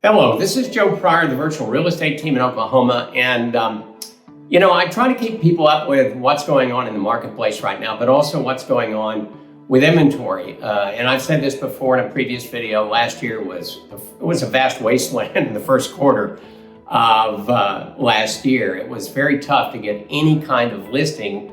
Hello, this is Joe Pryor, the virtual real estate team in Oklahoma. And, I try to keep people up with what's going on in the marketplace right now, but also what's going on with inventory. And I've said this before in a previous video. Last year was a vast wasteland in the first quarter of last year. It was very tough to get any kind of listing,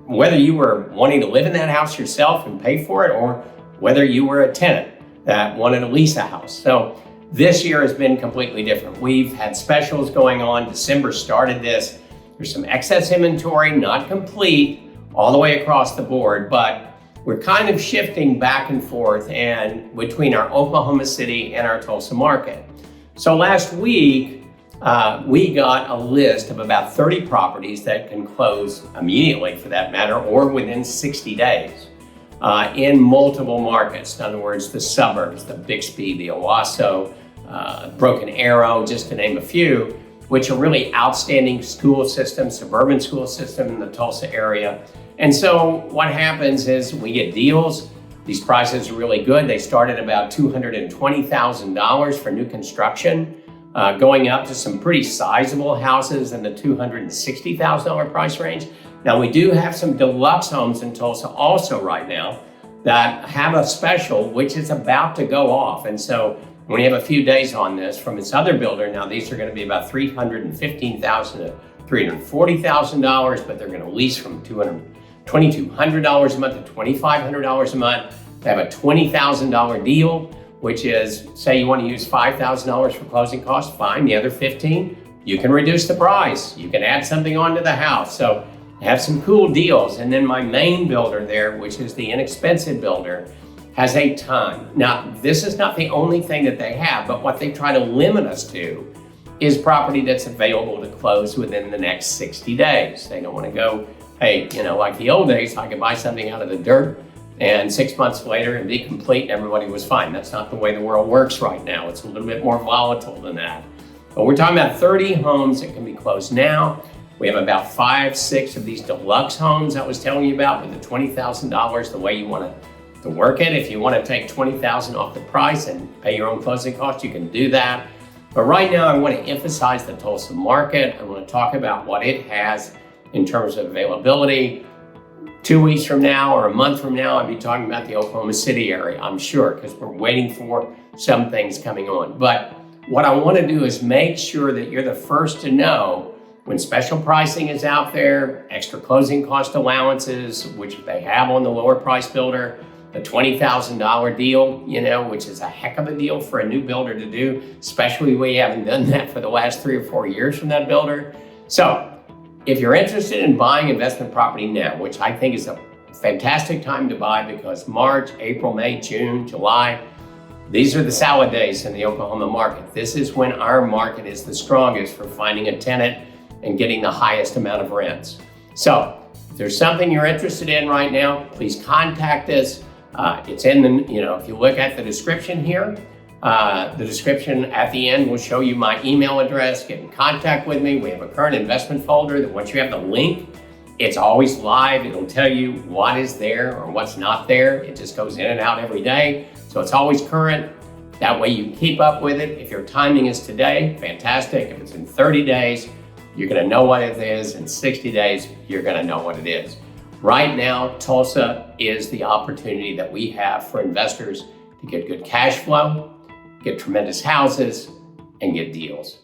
whether you were wanting to live in that house yourself and pay for it, or whether you were a tenant that wanted to lease a house. So this year has been completely different. We've had specials going on. December started this. There's some excess inventory, not complete all the way across the board, but we're kind of shifting back and forth and between our Oklahoma City and our Tulsa market. So last week, we got a list of about 30 properties that can close immediately, for that matter, or within 60 days in multiple markets. In other words, the suburbs, the Bixby, the Owasso, Broken Arrow, just to name a few, which are really outstanding school systems, suburban school system in the Tulsa area. And so what happens is we get deals. These prices are really good. They start at about $220,000 for new construction, going up to some pretty sizable houses in the $260,000 price range. Now, we do have some deluxe homes in Tulsa also right now that have a special, which is about to go off. And so we have a few days on this from this other builder. Now, these are going to be about $315,000 to $340,000, but they're going to lease from $2,200 a month to $2,500 a month. They have a $20,000 deal, which is, say you want to use $5,000 for closing costs, fine. The other $15,000, you can reduce the price. You can add something onto the house. So have some cool deals. And then my main builder there, which is the inexpensive builder, has a ton. Now, this is not the only thing that they have, but what they try to limit us to is property that's available to close within the next 60 days. They don't want to go, hey, like the old days, I could buy something out of the dirt and 6 months later and be complete and everybody was fine. That's not the way the world works right now. It's a little bit more volatile than that. But we're talking about 30 homes that can be closed now. We have about 5, 6 of these deluxe homes I was telling you about with the $20,000, the way you want to work it. If you want to take $20,000 off the price and pay your own closing costs, you can do that. But right now, I want to emphasize the Tulsa market. I want to talk about what it has in terms of availability. 2 weeks from now or a month from now, I'll be talking about the Oklahoma City area, I'm sure, because we're waiting for some things coming on. But what I want to do is make sure that you're the first to know when special pricing is out there, extra closing cost allowances, which they have on the lower price builder, the $20,000 deal, which is a heck of a deal for a new builder to do, especially we haven't done that for the last 3 or 4 years from that builder. So if you're interested in buying investment property now, which I think is a fantastic time to buy because March, April, May, June, July, these are the salad days in the Oklahoma market. This is when our market is the strongest for finding a tenant and getting the highest amount of rents. So if there's something you're interested in right now, please contact us. It's in the, if you look at the description here, the description at the end will show you my email address. Get in contact with me. We have a current investment folder that once you have the link, it's always live. It'll tell you what is there or what's not there. It just goes in and out every day. So it's always current. That way you can keep up with it. If your timing is today, fantastic. If it's in 30 days, you're going to know what it is. In 60 days, you're going to know what it is. Right now, Tulsa is the opportunity that we have for investors to get good cash flow, get tremendous houses, and get deals.